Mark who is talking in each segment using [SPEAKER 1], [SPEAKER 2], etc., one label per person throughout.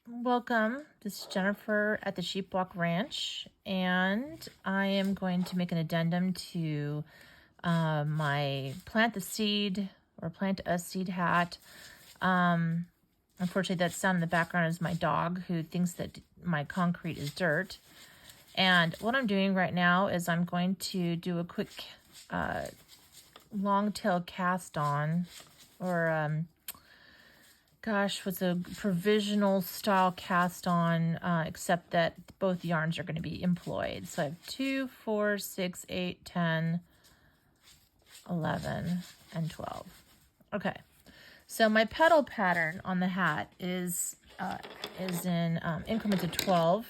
[SPEAKER 1] Welcome. This is Jennifer at the Sheepwalk Ranch, and I am going to make an addendum to my Plant the Seed or Plant a Seed hat. Unfortunately, that sound in the background is my dog who thinks that my concrete is dirt. And what I'm doing right now is I'm going to do a quick long tail cast on, or what's a provisional style cast on, except that both yarns are going to be employed. So I have 2, 4, 6, 8, 10, 11, and 12. Okay, so my petal pattern on the hat is in increments of 12.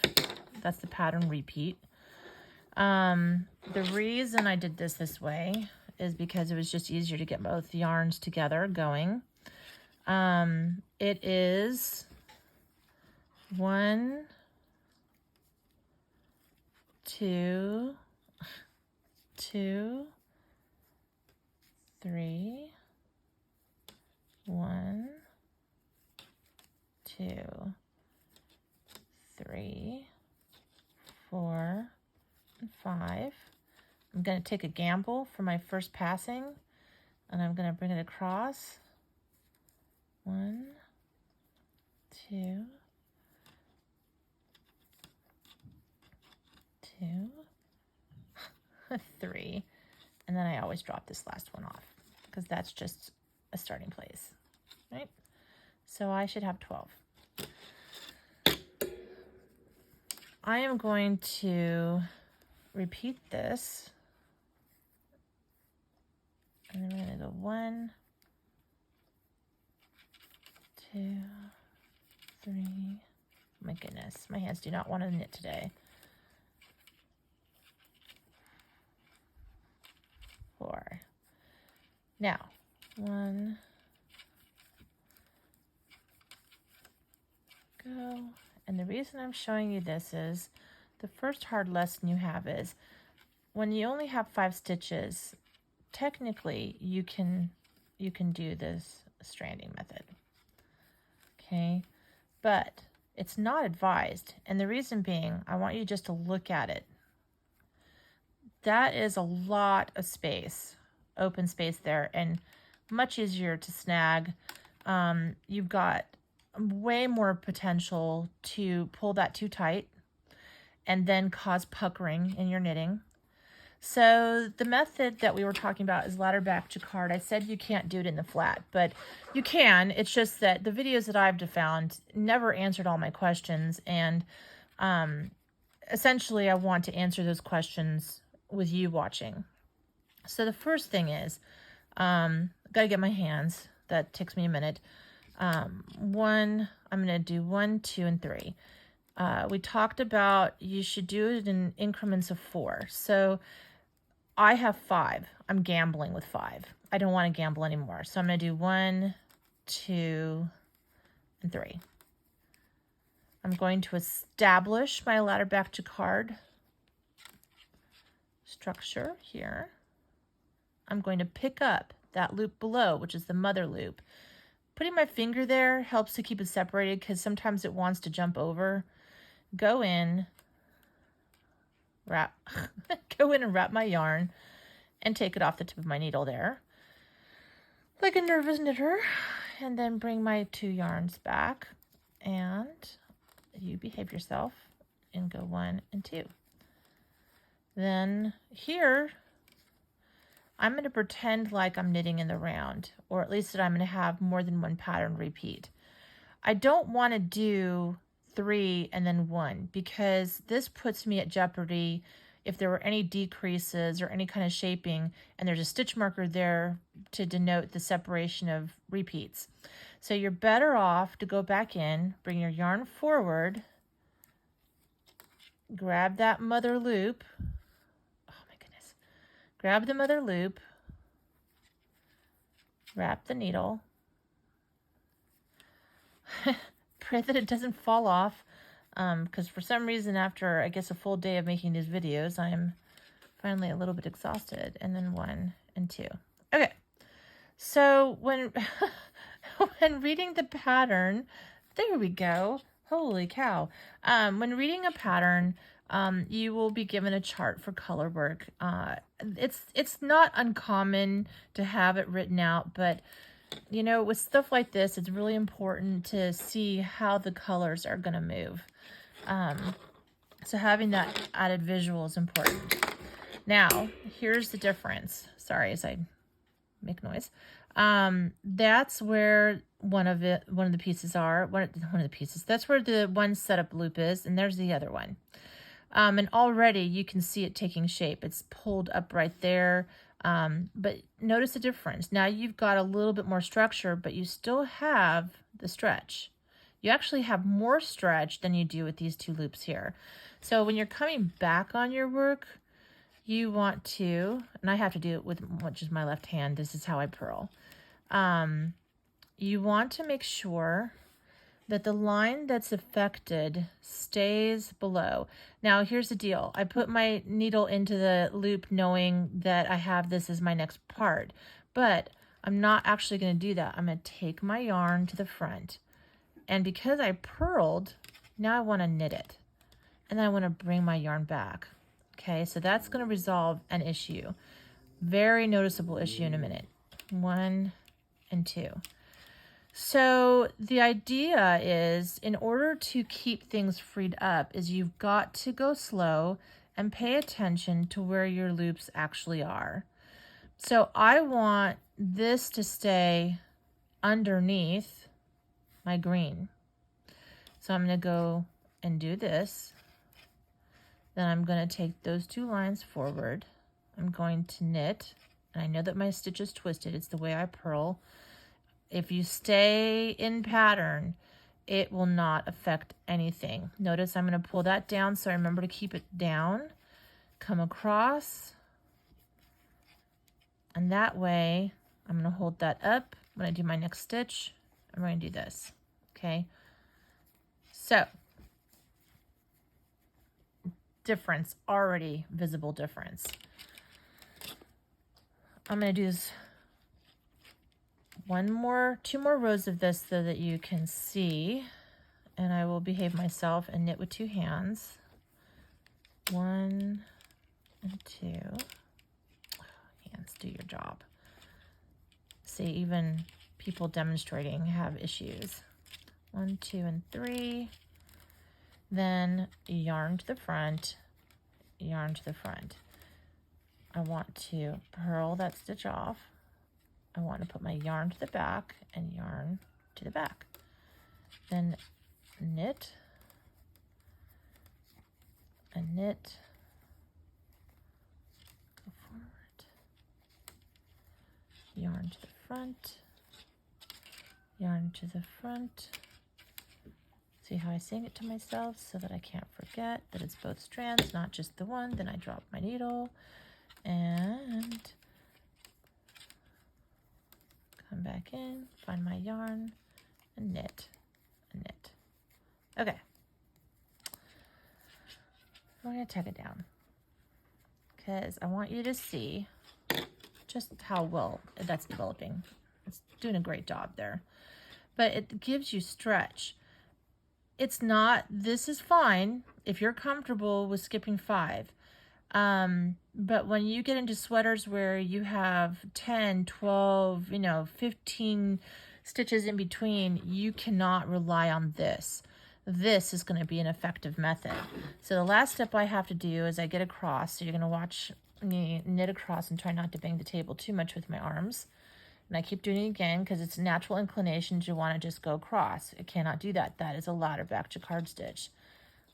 [SPEAKER 1] That's the pattern repeat. The reason I did this way is because it was just easier to get both yarns together going. It is 1, 2, 2, 3, 1, 2, 3, 4, and 5. I'm going to take a gamble for my first passing, and I'm going to bring it across. 1, 2, 2, 3, and then I always drop this last one off because that's just a starting place, right? So I should have 12. I am going to repeat this, and then I'm going to go 1, 2, 3. My goodness, my hands do not want to knit today. 4. Now, 1, go. And the reason I'm showing you this is the first hard lesson you have is when you only have 5 stitches, technically you can do this stranding method. Okay, but it's not advised, and the reason being, I want you just to look at it. That is a lot of space, open space there, and much easier to snag. You've got way more potential to pull that too tight and then cause puckering in your knitting. So the method that we were talking about is Ladderback Jacquard. I said you can't do it in the flat, but you can. It's just that the videos that I've found never answered all my questions, and essentially I want to answer those questions with you watching. So the first thing is, gotta get my hands. That takes me a minute. I'm gonna do 1, 2, and 3. We talked about you should do it in increments of 4. So I have 5. I'm gambling with 5. I don't want to gamble anymore. So I'm going to do 1, 2, and 3. I'm going to establish my Ladderback Jacquard structure here. I'm going to pick up that loop below, which is the mother loop. Putting my finger there helps to keep it separated because sometimes it wants to jump over. Go in, go in and wrap my yarn and take it off the tip of my needle there like a nervous knitter, and then bring my 2 yarns back, and you behave yourself and go 1 and 2. Then here I'm going to pretend like I'm knitting in the round, or at least that I'm going to have more than one pattern repeat. I don't want to do 3 and then 1 because this puts me at jeopardy if there were any decreases or any kind of shaping, and there's a stitch marker there to denote the separation of repeats. So you're better off to go back in, bring your yarn forward, grab that mother loop. Oh my goodness. Grab the mother loop, wrap the needle, pray that it doesn't fall off, because for some reason after I guess a full day of making these videos I'm finally a little bit exhausted. And then 1 and 2. Okay, so when when reading the pattern, there we go. holy cow. When reading a pattern, you will be given a chart for color work. It's not uncommon to have it written out, but you know, with stuff like this, it's really important to see how the colors are going to move. So having that added visual is important. Now, here's the difference. Sorry, as I make noise. That's where one of the pieces are. One of the pieces. That's where the one setup loop is, and there's the other one. And already you can see it taking shape. It's pulled up right there. But notice the difference. Now you've got a little bit more structure, but you still have the stretch. You actually have more stretch than you do with these two loops here. So when you're coming back on your work, you want to, and I have to do it with just my left hand. This is how I purl. You want to make sure that the line that's affected stays below. Now, here's the deal. I put my needle into the loop knowing that I have this as my next part, but I'm not actually going to do that. I'm going to take my yarn to the front, and because I purled, now I want to knit it, and then I want to bring my yarn back. Okay, so that's going to resolve an issue. Very noticeable issue in a minute. 1 and 2. So the idea is, in order to keep things freed up, is you've got to go slow and pay attention to where your loops actually are. So I want this to stay underneath my green. So I'm going to go and do this. Then I'm going to take those two lines forward. I'm going to knit, and I know that my stitch is twisted. It's the way I purl. If you stay in pattern, it will not affect anything. Notice I'm going to pull that down, so I remember to keep it down. Come across, and that way I'm going to hold that up when I do my next stitch. I'm going to do this. Okay, so difference, already visible difference. I'm going to do this two more rows of this so that you can see, and I will behave myself and knit with two hands. 1 and 2. Hands, do your job. See, even people demonstrating have issues. 1, 2, and 3. Then yarn to the front, yarn to the front. I want to purl that stitch off. I want to put my yarn to the back and yarn to the back. Then knit and knit. Go forward. Yarn to the front. Yarn to the front. See how I sing it to myself so that I can't forget that it's both strands, not just the one. Then I drop my needle and come back in, find my yarn, and knit, and knit. Okay. I'm going to tuck it down because I want you to see just how well that's developing. It's doing a great job there. But it gives you stretch. It's not, this is fine if you're comfortable with skipping 5. But when you get into sweaters where you have 10, 12, 15 stitches in between, you cannot rely on this. This is going to be an effective method. So the last step I have to do is I get across. So you're going to watch me knit across and try not to bang the table too much with my arms. And I keep doing it again because it's natural inclination to want to just go across. I cannot do that. That is a Ladderback Jacquard stitch.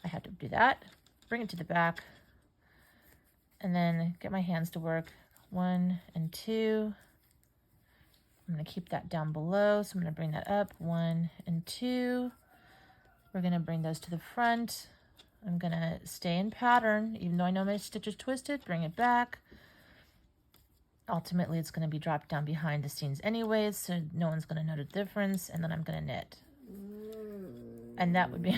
[SPEAKER 1] I have to do that, bring it to the back, and then get my hands to work. 1 and 2. I'm going to keep that down below, so I'm going to bring that up. 1 and 2. We're going to bring those to the front. I'm going to stay in pattern, even though I know my stitch is twisted, bring it back. Ultimately, it's going to be dropped down behind the seams anyways, so no one's going to know the difference, and then I'm going to knit. And that would be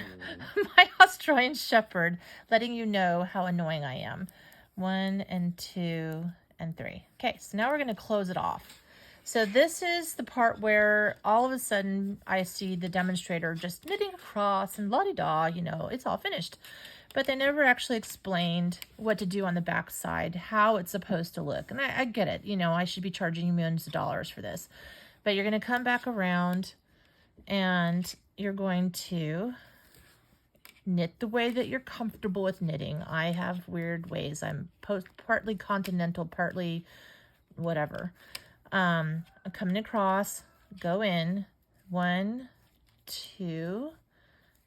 [SPEAKER 1] my Australian Shepherd letting you know how annoying I am. 1 and 2 and 3. Okay, so now we're going to close it off. So this is the part where all of a sudden I see the demonstrator just knitting across and la-di-da, you know, it's all finished. But they never actually explained what to do on the back side, how it's supposed to look. And I get it, you know, I should be charging you millions of dollars for this. But you're going to come back around and you're going to knit the way that you're comfortable with knitting. I have weird ways. I'm partly continental, partly whatever. I'm coming across, go in, 1, 2,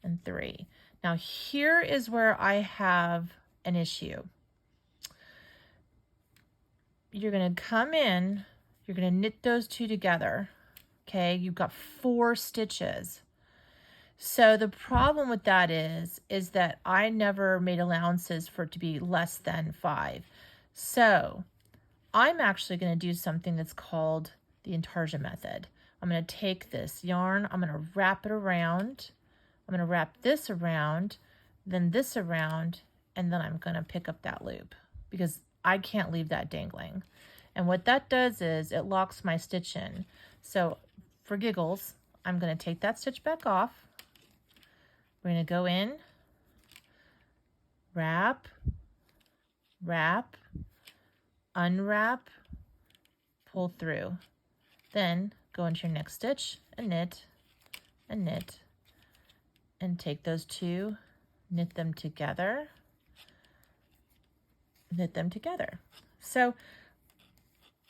[SPEAKER 1] and 3. Now here is where I have an issue. You're going to come in, you're going to knit those two together. Okay, you've got 4 stitches. So the problem with that is that I never made allowances for it to be less than 5. So I'm actually going to do something that's called the intarsia method. I'm going to take this yarn, I'm going to wrap it around, I'm going to wrap this around, then this around, and then I'm going to pick up that loop because I can't leave that dangling. And what that does is it locks my stitch in. So for giggles, I'm going to take that stitch back off. We're going to go in, wrap, wrap, unwrap, pull through, then go into your next stitch and knit, and take those 2, knit them together, knit them together. So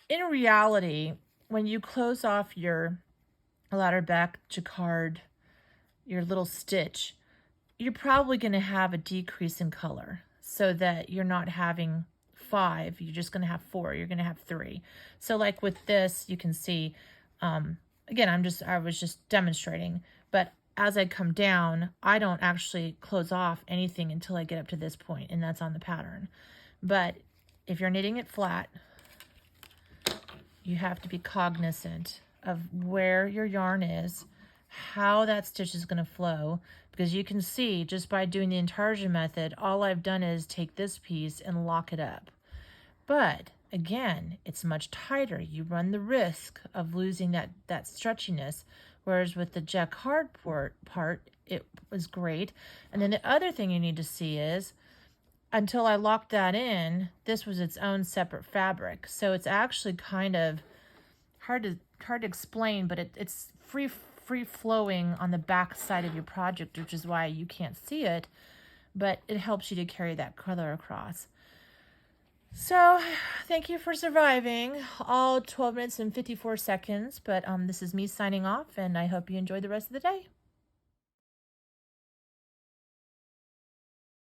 [SPEAKER 1] in reality, when you close off your Ladderback Jacquard, your little stitch, you're probably going to have a decrease in color so that you're not having 5, you're just going to have 4, you're going to have 3. So like with this, you can see, again, I was just demonstrating, but as I come down, I don't actually close off anything until I get up to this point, and that's on the pattern. But if you're knitting it flat, you have to be cognizant of where your yarn is, how that stitch is going to flow, because you can see just by doing the intarsia method, all I've done is take this piece and lock it up. But again, it's much tighter. You run the risk of losing that stretchiness, whereas with the jacquard part, it was great. And then the other thing you need to see is, until I locked that in, this was its own separate fabric. So it's actually kind of hard to explain, but it's free flowing on the back side of your project, which is why you can't see it, but it helps you to carry that color across. So thank you for surviving all 12 minutes and 54 seconds, but this is me signing off, and I hope you enjoy the rest of the day.